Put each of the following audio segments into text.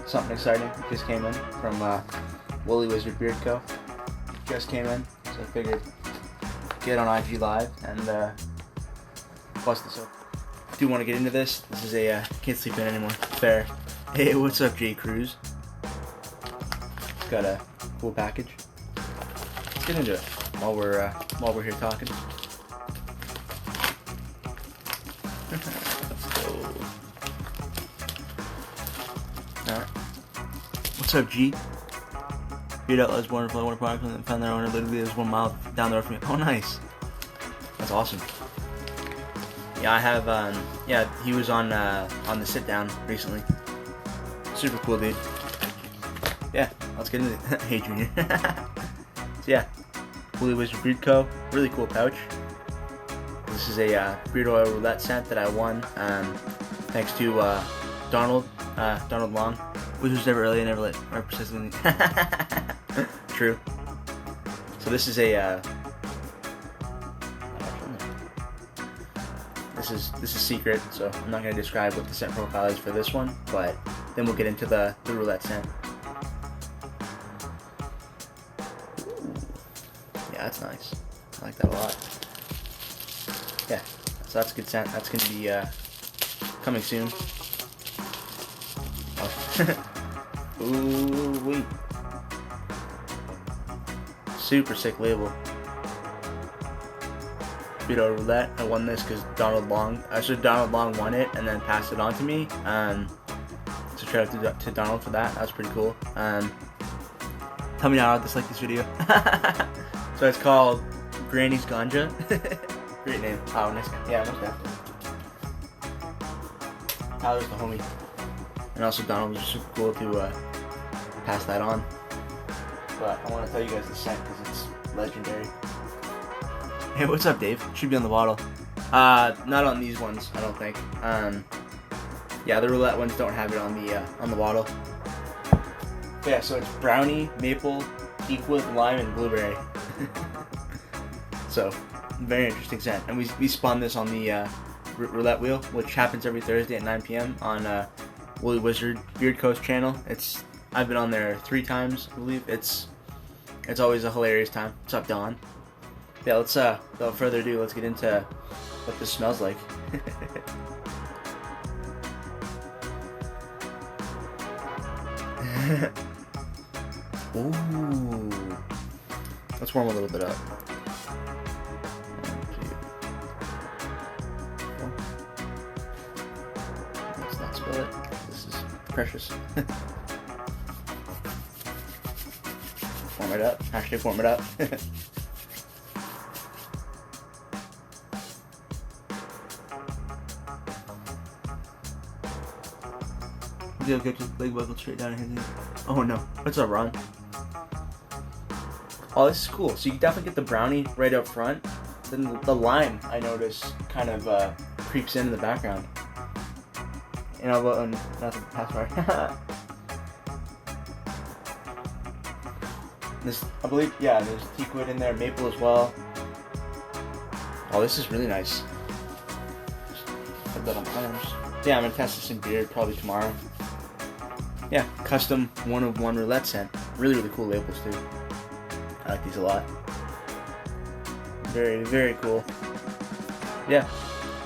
Something exciting just came in from Woolly Wizard Beard Co. Just came in, so I figured get on IG Live and bust this up. Do want to get into this. This is a can't sleep in anymore. Fair. Hey, what's up, J Cruz? It's got a cool package. Let's get into it while we're here talking. Let's go. Alright. What's up, G? Beard Outlet is wonderful. I want a product and found their owner literally is 1 mile down the road from me. Oh, nice. That's awesome. Yeah, I have. Yeah, he was on the sit down recently. Super cool, dude. Yeah, let's get into it. Hey, Junior. So yeah, Woolly Wizard Beard Co. Really cool pouch. This is a Beard Oil Roulette scent that I won thanks to Donald Long. Wizards never early and never late. Or persistently. True. So this is a this is secret, so I'm not going to describe what the scent profile is for this one, but then we'll get into the roulette scent. Yeah, that's nice. I like that a lot. Yeah, so that's a good scent. That's going to be coming soon. Oh. Ooh, wait. Super sick label. Beard Oil Roulette. I won this because Donald Long won it and then passed it on to me. So shout out to Donald for that. That was pretty cool. Tell me now how to dislike this video. So it's called Granny's Ganja. Great name. Oh, nice guy. Yeah, most definitely. Tyler's the homie. And also Donald was super cool to pass that on. But I want to tell you guys the scent because it's legendary. Hey, what's up, Dave? Should be on the bottle. Not on these ones, I don't think. Yeah, the roulette ones don't have it on the bottle. But yeah, so it's brownie, maple, teakwood, lime, and blueberry. So, very interesting scent. And we spun this on the roulette wheel, which happens every Thursday at 9 p.m. on Woolly Wizard Beard Co's channel. I've been on there 3 times, I believe. It's always a hilarious time. What's up, Don? Yeah, let's without further ado, let's get into what this smells like. Ooh. Let's warm a little bit up. 1, 2. Let's not spill it. This is precious. Warm it up. Hashtag warm it up. You'll get your leg buckle straight down here. Oh no. What's up, Ron? Oh, this is cool. So you definitely get the brownie right up front. Then the lime, I notice, kind of creeps in the background. You know, not the password. This, I believe, yeah, there's teakwood in there, maple as well. Oh, this is really nice. Just put that on my arms. Yeah, I'm gonna test this in beard probably tomorrow. Yeah, custom 1-of-1 roulette scent. Really, really cool labels too. I like these a lot. Very, very cool. Yeah.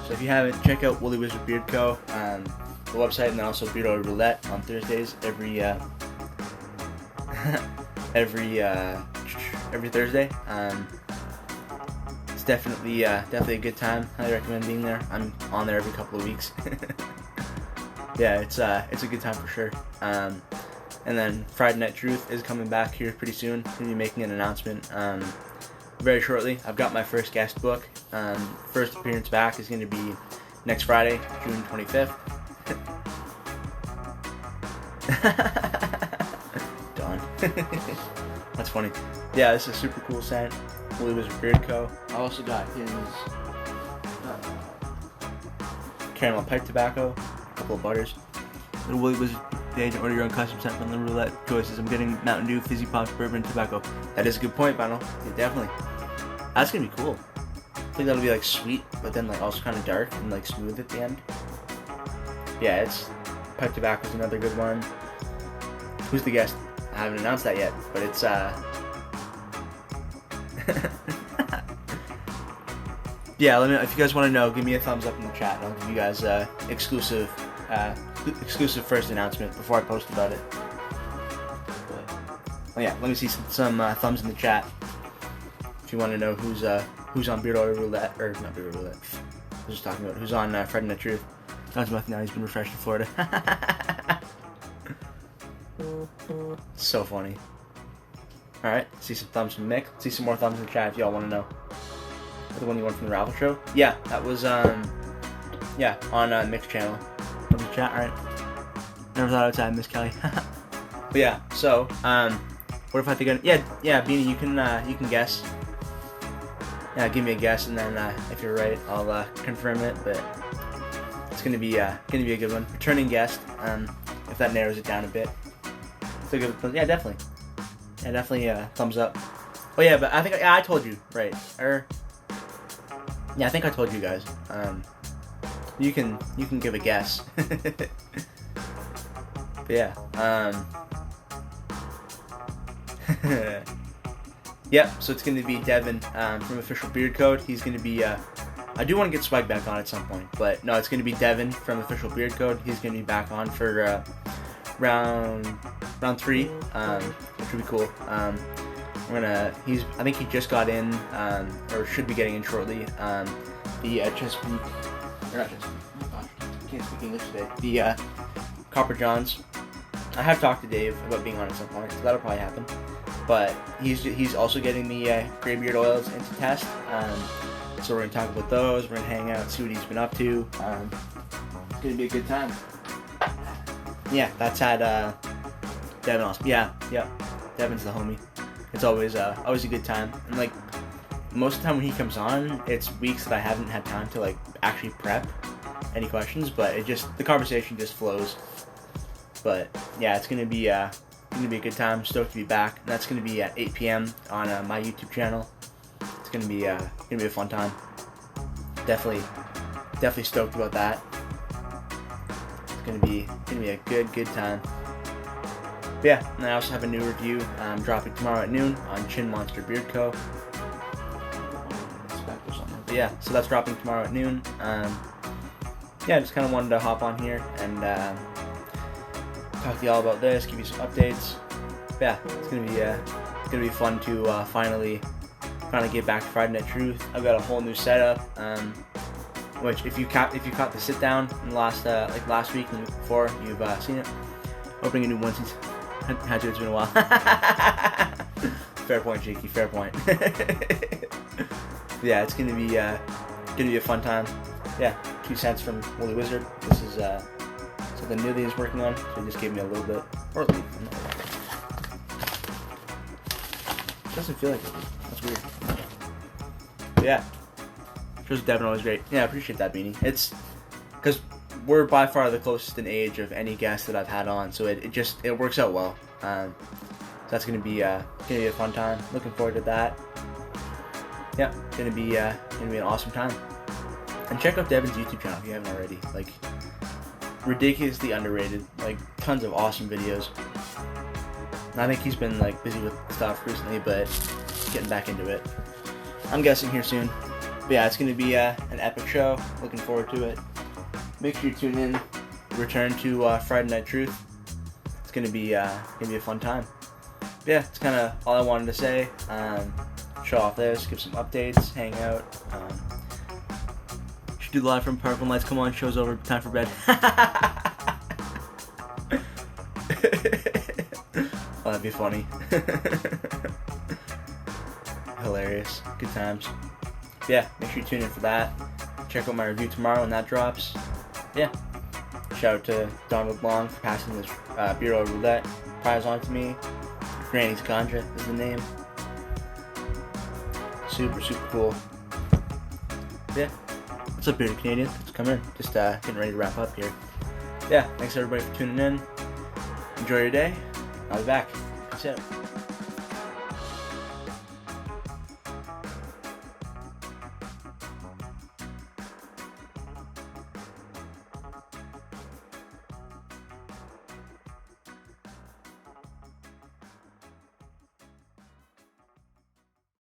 So if you haven't, check out Woolly Wizard Beard Co. The website, and then also Beard Oil Roulette on Thursdays every Thursday. It's definitely a good time. Highly recommend being there. I'm on there every couple of weeks. Yeah, it's a good time for sure. And then Friday Night Truth is coming back here pretty soon. I'm gonna be making an announcement very shortly. I've got my first guest book. First appearance back is gonna be next Friday, June 25th. Done. That's funny. Yeah, this is a super cool scent. Woolly Wizard Beard Co. I also got his caramel pipe tobacco, a couple of butters. Little Willie Wizard, the agent, order your own custom scent from the roulette choices. I'm getting Mountain Dew, Fizzy Pops, Bourbon, Tobacco. That is a good point, Vinyl. Yeah, definitely. That's gonna be cool. I think that'll be like sweet, but then like also kind of dark and like smooth at the end. Yeah, it's pipe tobacco is another good one. Who's the guest? I haven't announced that yet, but it's yeah, let me know if you guys want to know. Give me a thumbs up in the chat, and I'll give you guys exclusive first announcement before I post about it. But, yeah, let me see some thumbs in the chat if you want to know who's on Beard Oil Roulette, or not Beard Oil Roulette. I was just talking about who's on Friday Night Truth. That's nothing now. He's been refreshed in Florida. So funny. All right, see some thumbs from Mick. See some more thumbs in the chat if y'all want to know. The one you won from the raffle show? Yeah, that was yeah, on Mick's channel. From the chat, alright. Never thought I'd say Miss Kelly. But yeah, so what if I think yeah, Beanie, you can guess. Yeah, give me a guess, and then if you're right, I'll confirm it. But it's gonna be a good one. Returning guest. If that narrows it down a bit. So give it, yeah, definitely. Yeah, definitely thumbs up. Oh yeah, but I think I told you right. Yeah, I think I told you guys. You can give a guess. But yeah. Yep. So it's going to be Devin from Official Beard Code. He's going to be. I do want to get Swag back on at some point, but no, it's going to be Devin from Official Beard Code. He's going to be back on for round 3, which would be cool. I think he just got in, or should be getting in shortly. The Chesapeake, or not Chesapeake. Oh gosh, I can't speak English today. The Copper Johns. I have talked to Dave about being on at some point, so that'll probably happen. But he's also getting the gray beard oils into test. So we're gonna talk about those. We're gonna hang out, see what he's been up to. It's gonna be a good time. Yeah, that's at Devin Austin. Yeah, Devin's the homie. It's always a good time, and like most of the time when he comes on, it's weeks that I haven't had time to like actually prep any questions, but the conversation just flows. But yeah, it's gonna be a good time. Stoked to be back. And that's gonna be at 8 p.m. on my YouTube channel. It's gonna be a fun time. Definitely stoked about that. It's gonna be a good time. But yeah, and I also have a new review dropping tomorrow at noon on Chin Monster Beard Co. But yeah, so that's dropping tomorrow at noon. Yeah, just kind of wanted to hop on here and talk to y'all about this, give you some updates. But yeah, it's gonna be fun to finally get back to Friday Night Truth. I've got a whole new setup, which if you caught the sit down in the last week and the week before, you've seen it. Opening a new one since had to. It's been a while. Fair point, Jakey. Fair point. Yeah, it's gonna be a fun time. Yeah, 2 cents from Woolly Wizard. This is something new that he's working on, so he just gave me a little bit, or a little. Doesn't feel like it. That's weird. But yeah, shows Devin always great. Yeah, I appreciate that, Beanie. It's because we're by far the closest in age of any guest that I've had on, so it works out well. So that's gonna be a fun time. Looking forward to that. Yeah, gonna be an awesome time. And check out Devin's YouTube channel if you haven't already. Like, ridiculously underrated. Like, tons of awesome videos. And I think he's been like busy with stuff recently, but getting back into it. I'm guessing here soon. But yeah, it's gonna be an epic show. Looking forward to it. Make sure you tune in. Return to Friday Night Truth. It's gonna be a fun time. But yeah, it's kind of all I wanted to say. Show off this, give some updates, hang out. Should do the live from Powerful Lights. Come on, show's over. Time for bed. Oh, that'd be funny. Hilarious. Good times. Yeah, make sure you tune in for that. Check out my review tomorrow when that drops. Yeah. Shout out to Don LeBlanc for passing this Beard Oil Roulette prize on to me. Granny's Ganja is the name. Super, super cool. Yeah. What's up, Bearded Canadian? Let's come in. Just getting ready to wrap up here. Yeah, thanks everybody for tuning in. Enjoy your day. I'll be back. Peace out.